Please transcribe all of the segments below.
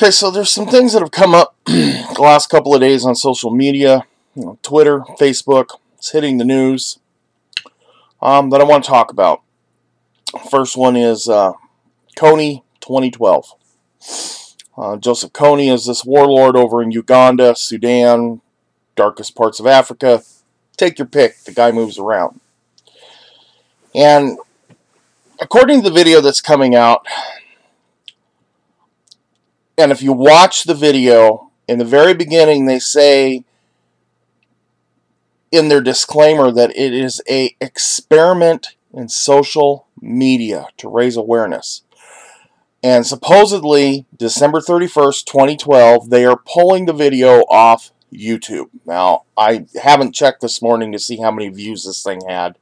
Okay, so there's some things that have come up the last couple of days on social media, Twitter, Facebook. It's hitting the news that I want to talk about. First one is Kony 2012. Joseph Kony is this warlord over in Uganda, Sudan, darkest parts of Africa. Take your pick. The guy moves around. And according to the video that's coming out, and if you watch the video, in the very beginning they say in their disclaimer that it is an experiment in social media to raise awareness. And supposedly, December 31st, 2012, they are pulling the video off YouTube. Now, I haven't checked this morning to see how many views this thing had.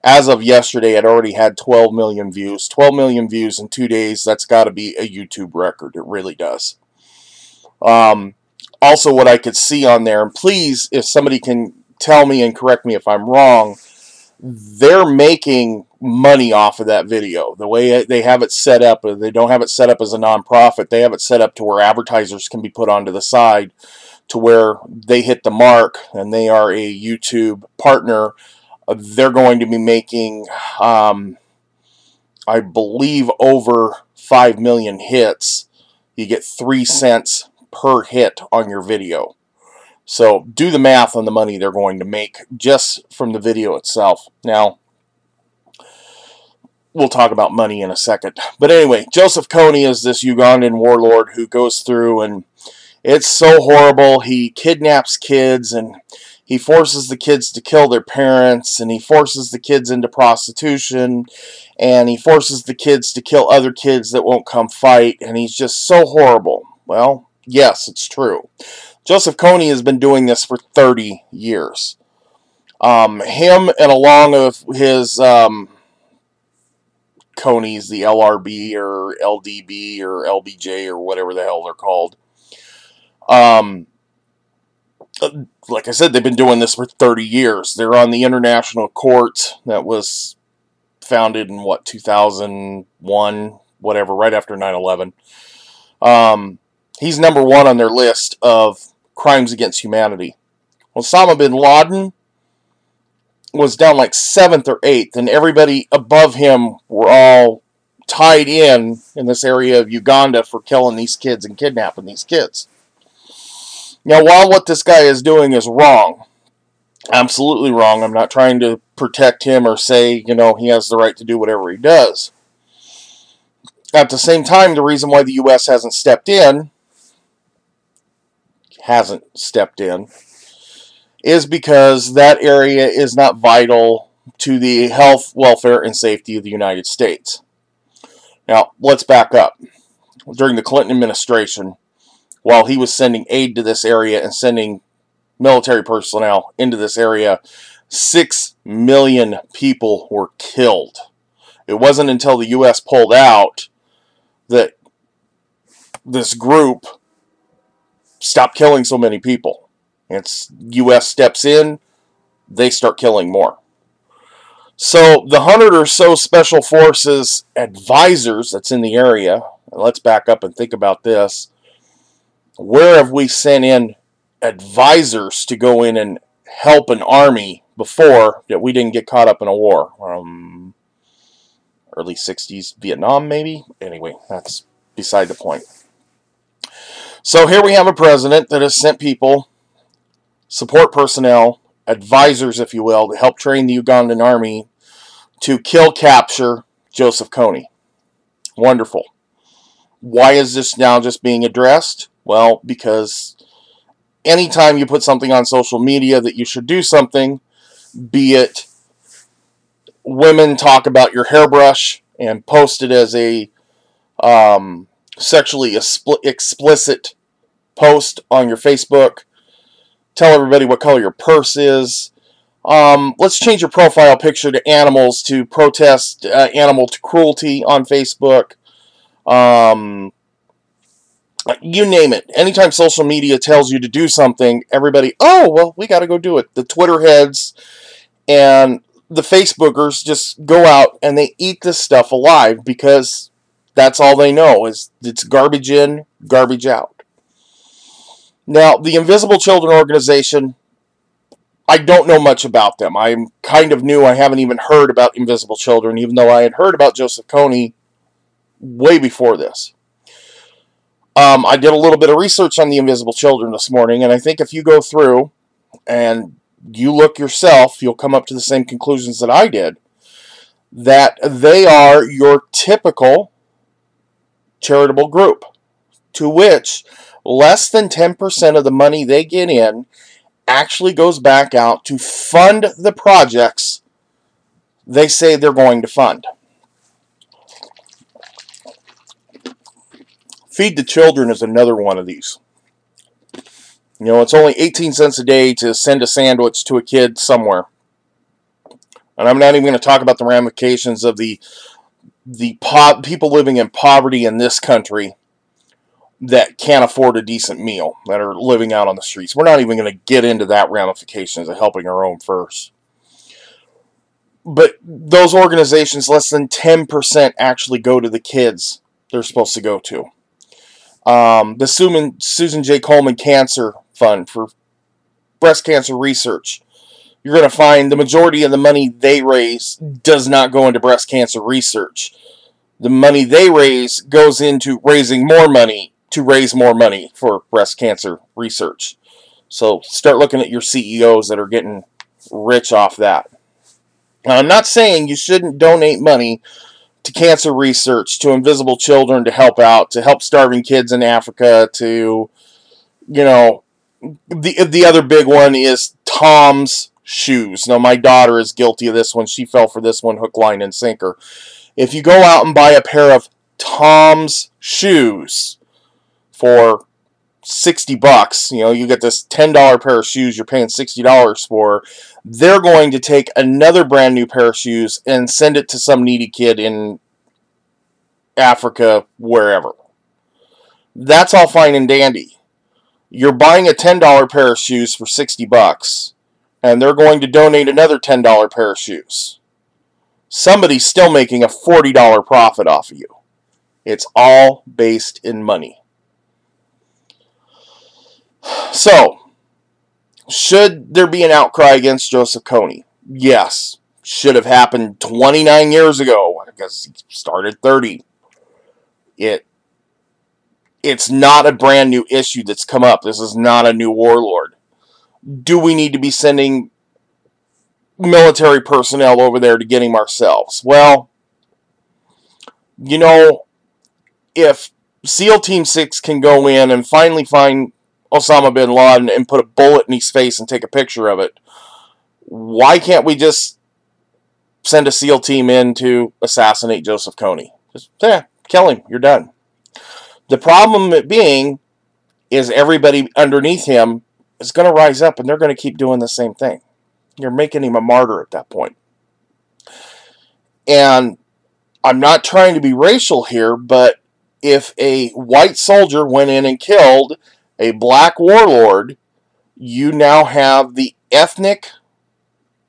As of yesterday, it already had 12 million views. 12 million views in 2 days, that's got to be a YouTube record. It really does. Also, what I could see on there, and please, if somebody can tell me and correct me if I'm wrong, they're making money off of that video. The way they have it set up, they don't have it set up as a nonprofit. They have it set up to where advertisers can be put onto the side to where they hit the mark and they are a YouTube partner. They're going to be making, I believe, over 5 million hits. You get 3 cents per hit on your video. So do the math on the money they're going to make just from the video itself. Now, we'll talk about money in a second. But anyway, Joseph Kony is this Ugandan warlord who goes through, and it's so horrible. He kidnaps kids, and he forces the kids to kill their parents, and he forces the kids into prostitution, and he forces the kids to kill other kids that won't come fight, and he's just so horrible. Well, yes, it's true. Joseph Kony has been doing this for 30 years. Him and along with his Kony's, the LRB or LDB or LBJ or whatever the hell they're called. Like I said, they've been doing this for 30 years. They're on the international court that was founded in, 2001, whatever, right after 9/11. He's number one on their list of crimes against humanity. Osama bin Laden was down like 7th or 8th, and everybody above him were all tied in this area of Uganda for killing these kids and kidnapping these kids. Now, while what this guy is doing is wrong, absolutely wrong, I'm not trying to protect him or say, he has the right to do whatever he does. At the same time, the reason why the U.S. hasn't stepped in is because that area is not vital to the health, welfare, and safety of the United States. Now, let's back up. During the Clinton administration, while he was sending aid to this area and sending military personnel into this area, 6 million people were killed. It wasn't until the U.S. pulled out that this group stopped killing so many people. It's U.S. steps in, they start killing more. So the 100 or so Special Forces advisors that's in the area, let's back up and think about this. Where have we sent in advisors to go in and help an army before that we didn't get caught up in a war? Early 60s Vietnam, maybe? Anyway, that's beside the point. So here we have a president that has sent people, support personnel, advisors, if you will, to help train the Ugandan army to kill, capture Joseph Kony. Wonderful. Why is this now just being addressed? Well, because anytime you put something on social media that you should do something, be it women talk about your hairbrush and post it as a sexually explicit post on your Facebook, tell everybody what color your purse is, let's change your profile picture to animals to protest animal cruelty on Facebook, you name it. Anytime social media tells you to do something, everybody, oh, well, we got to go do it. The Twitter heads and the Facebookers just go out and they eat this stuff alive because that's all they know is it's garbage in Garbage out. Now, the Invisible Children organization, I don't know much about them. I'm kind of new. I haven't even heard about Invisible Children, even though I had heard about Joseph Kony way before this. I did a little bit of research on the Invisible Children this morning, and I think if you go through and you look yourself, you'll come up to the same conclusions that I did, that they are your typical charitable group, to which less than 10% of the money they get in actually goes back out to fund the projects they say they're going to fund. Feed the Children is another one of these. You know, it's only 18 cents a day to send a sandwich to a kid somewhere. And I'm not even going to talk about the ramifications of the people living in poverty in this country that can't afford a decent meal, that are living out on the streets. We're not even going to get into that ramifications of helping our own first. But those organizations, less than 10% actually go to the kids they're supposed to go to. The Susan J. Komen Cancer Fund for breast cancer research, you're going to find the majority of the money they raise does not go into breast cancer research. The money they raise goes into raising more money to raise more money for breast cancer research. So start looking at your CEOs that are getting rich off that. Now, I'm not saying you shouldn't donate money to cancer research, to Invisible Children to help out, to help starving kids in Africa, to, you know, the other big one is Tom's shoes. Now, my daughter is guilty of this one. She fell for this one hook, line, and sinker. If you go out and buy a pair of Tom's shoes for $60, you know, you get this $10 pair of shoes you're paying $60 for, they're going to take another brand new pair of shoes and send it to some needy kid in Africa, wherever. That's all fine and dandy. You're buying a $10 pair of shoes for $60, and they're going to donate another $10 pair of shoes. Somebody's still making a $40 profit off of you. It's all based in money. So, should there be an outcry against Joseph Kony? Yes. Should have happened 29 years ago. I guess he started 30. It's not a brand new issue that's come up. This is not a new warlord. Do we need to be sending military personnel over there to get him ourselves? Well, you know, if SEAL Team 6 can go in and finally find Osama bin Laden and put a bullet in his face and take a picture of it, why can't we just send a SEAL team in to assassinate Joseph Kony? Just, kill him. You're done. The problem being is everybody underneath him is going to rise up and they're going to keep doing the same thing. You're making him a martyr at that point. And I'm not trying to be racial here, but if a white soldier went in and killed a black warlord, you now have the ethnic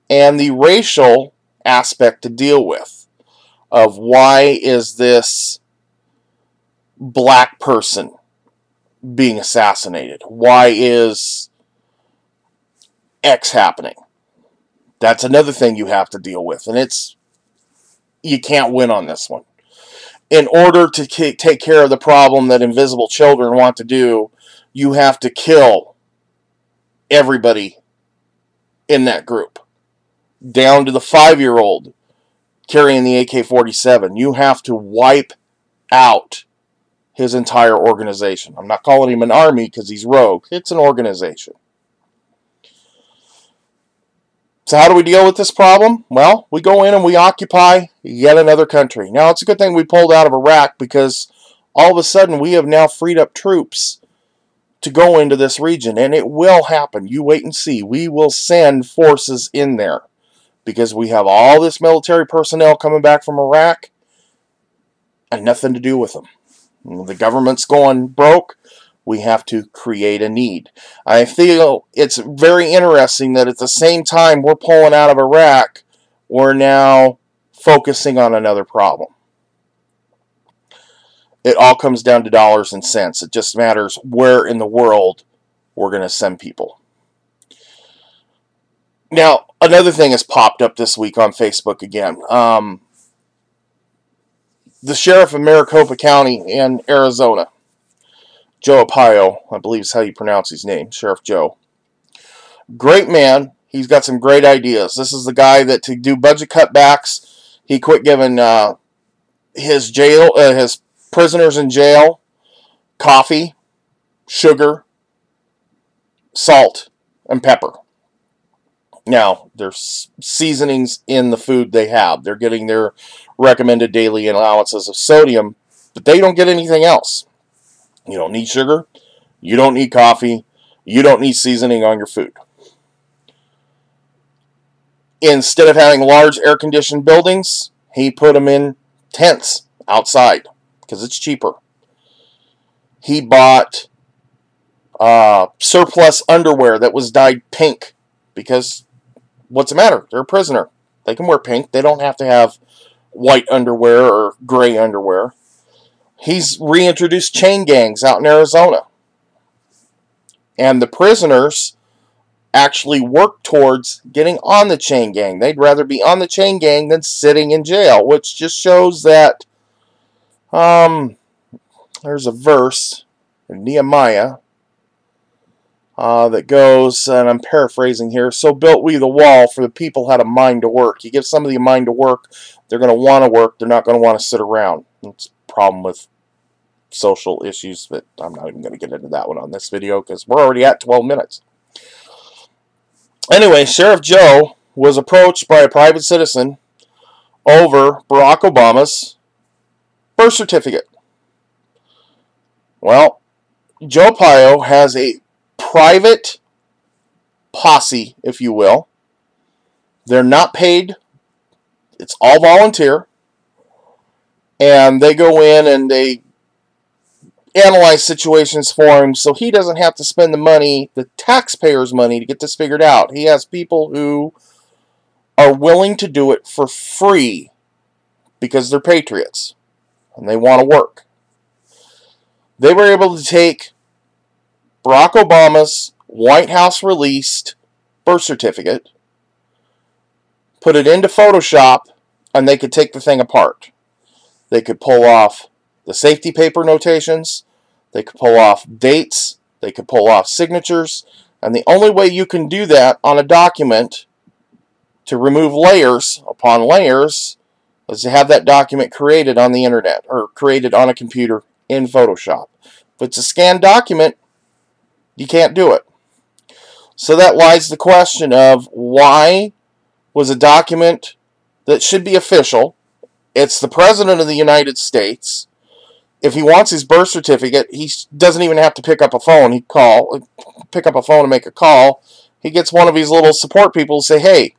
and the racial aspect to deal with of why is this black person being assassinated? Why is X happening? That's another thing you have to deal with, and you can't win on this one. In order to take care of the problem that Invisible Children want to do, you have to kill everybody in that group, down to the 5-year-old carrying the AK-47. You have to wipe out his entire organization. I'm not calling him an army because he's rogue. It's an organization. So how do we deal with this problem? Well, we go in and we occupy yet another country. Now, it's a good thing we pulled out of Iraq because all of a sudden we have now freed up troops to go into this region, and it will happen. You wait and see. We will send forces in there because we have all this military personnel coming back from Iraq and nothing to do with them. The government's going broke. We have to create a need. I feel it's very interesting that at the same time we're pulling out of Iraq, we're now focusing on another problem. It all comes down to dollars and cents. It just matters where in the world we're going to send people. Now, another thing has popped up this week on Facebook again. The sheriff of Maricopa County in Arizona, Joe Arpaio, I believe is how you pronounce his name, Sheriff Joe. Great man. He's got some great ideas. This is the guy that, to do budget cutbacks, he quit giving his prisoners in jail coffee, sugar, salt, and pepper. Now, there's seasonings in the food they have. They're getting their recommended daily allowances of sodium, but they don't get anything else. You don't need sugar. You don't need coffee. You don't need seasoning on your food. Instead of having large air-conditioned buildings, he put them in tents outside because it's cheaper. He bought surplus underwear that was dyed pink because what's the matter? They're a prisoner. They can wear pink. They don't have to have white underwear or gray underwear. He's reintroduced chain gangs out in Arizona. And the prisoners actually work towards getting on the chain gang. They'd rather be on the chain gang than sitting in jail, which just shows that there's a verse in Nehemiah that goes, and I'm paraphrasing here, so built we the wall, for the people had a mind to work. You give somebody a mind to work, they're going to want to work, they're not going to want to sit around. That's a problem with social issues, but I'm not even going to get into that one on this video because we're already at 12 minutes. Anyway, Sheriff Joe was approached by a private citizen over Barack Obama's birth certificate. Well, Joe Arpaio has a private posse, if you will. They're not paid. It's all volunteer. And they go in and they analyze situations for him so he doesn't have to spend the money, the taxpayers' money, to get this figured out. He has people who are willing to do it for free because they're patriots and they want to work. They were able to take Barack Obama's White House released birth certificate, put it into Photoshop, and they could take the thing apart. They could pull off the safety paper notations, they could pull off dates, they could pull off signatures, and the only way you can do that on a document to remove layers upon layers is to have that document created on the internet or created on a computer in Photoshop. If it's a scanned document, you can't do it. So that lies the question of why was a document that should be official, it's the President of the United States. If he wants his birth certificate, he doesn't even have to pick up a phone. He pick up a phone and make a call. He gets one of his little support people to say, hey,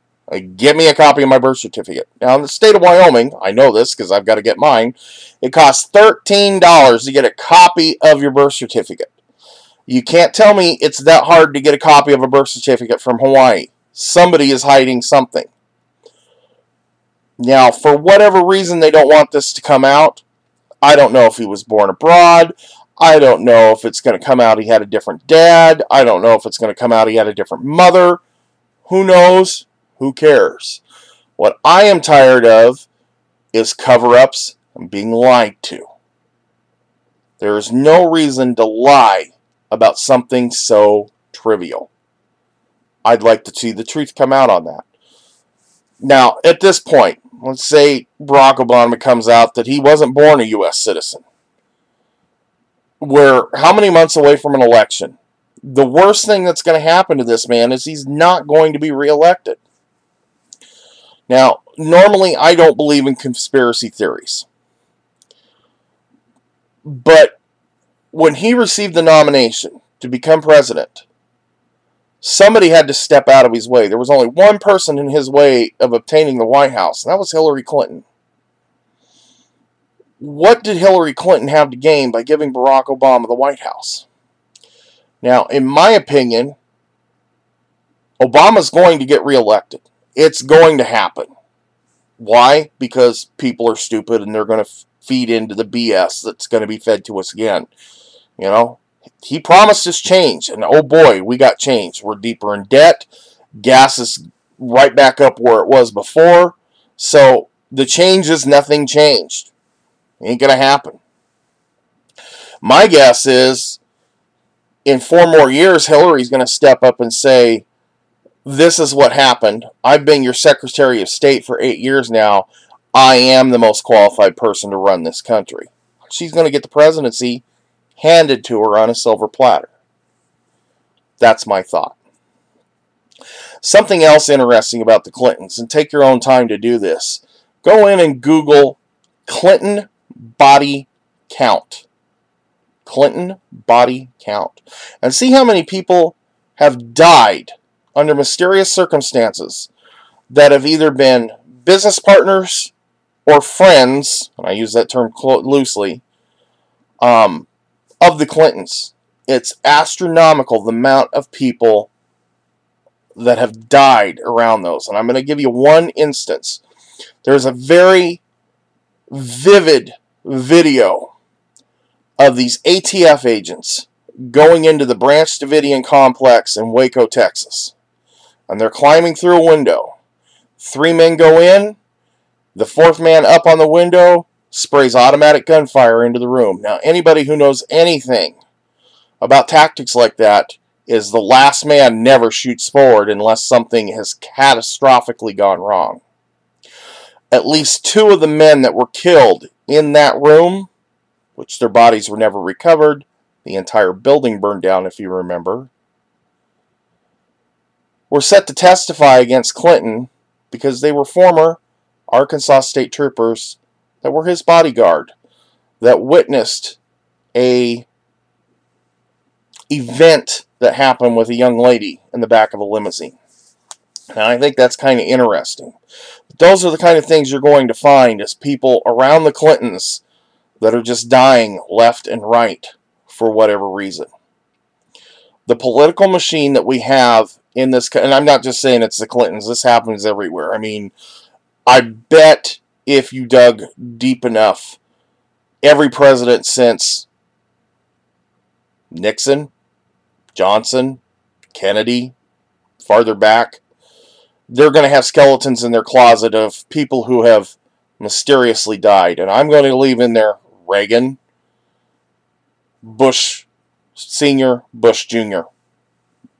give me a copy of my birth certificate. Now, in the state of Wyoming, I know this because I've got to get mine, it costs $13 to get a copy of your birth certificate. You can't tell me it's that hard to get a copy of a birth certificate from Hawaii. Somebody is hiding something. Now, for whatever reason they don't want this to come out, I don't know if he was born abroad. I don't know if it's going to come out he had a different dad. I don't know if it's going to come out he had a different mother. Who knows? Who cares? What I am tired of is cover-ups and being lied to. There is no reason to lie about something so trivial. I'd like to see the truth come out on that. Now, at this point, let's say Barack Obama comes out that he wasn't born a U.S. citizen. We're how many months away from an election? The worst thing that's going to happen to this man is he's not going to be reelected. Now, normally I don't believe in conspiracy theories. But when he received the nomination to become president, somebody had to step out of his way. There was only one person in his way of obtaining the White House, and that was Hillary Clinton. What did Hillary Clinton have to gain by giving Barack Obama the White House? Now, in my opinion, Obama's going to get reelected. It's going to happen. Why? Because people are stupid and they're going to feed into the BS that's going to be fed to us again. You know, he promised us change, and oh boy, we got change. We're deeper in debt. Gas is right back up where it was before. So the change is nothing changed. Ain't going to happen. My guess is in 4 more years, Hillary's going to step up and say, this is what happened. I've been your Secretary of State for 8 years now. I am the most qualified person to run this country. She's going to get the presidency handed to her on a silver platter. That's my thought. Something else interesting about the Clintons, and take your own time to do this. Go in and Google Clinton body count. Clinton body count. And see how many people have died under mysterious circumstances that have either been business partners or friends, and I use that term loosely, of the Clintons. It's astronomical the amount of people that have died around those. And I'm going to give you one instance. There's a very vivid video of these ATF agents going into the Branch Davidian complex in Waco, Texas. And they're climbing through a window. 3 men go in. The 4th man up on the window sprays automatic gunfire into the room. Now, anybody who knows anything about tactics like that is the last man never shoots forward unless something has catastrophically gone wrong. At least 2 of the men that were killed in that room, which their bodies were never recovered, the entire building burned down if you remember, were set to testify against Clinton because they were former Arkansas state troopers that were his bodyguard that witnessed a event that happened with a young lady in the back of a limousine. And I think that's kind of interesting. But those are the kind of things you're going to find as people around the Clintons that are just dying left and right for whatever reason. The political machine that we have in this, and I'm not just saying it's the Clintons, this happens everywhere. I mean, I bet if you dug deep enough, every president since Nixon, Johnson, Kennedy, farther back, they're going to have skeletons in their closet of people who have mysteriously died. And I'm going to leave in there Reagan, Bush Sr., Bush Jr.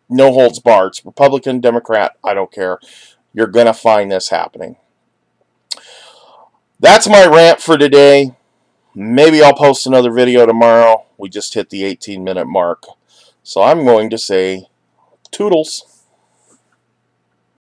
No holds barred. Republican, Democrat, I don't care. You're going to find this happening. That's my rant for today. Maybe I'll post another video tomorrow. We just hit the 18-minute mark. So I'm going to say toodles.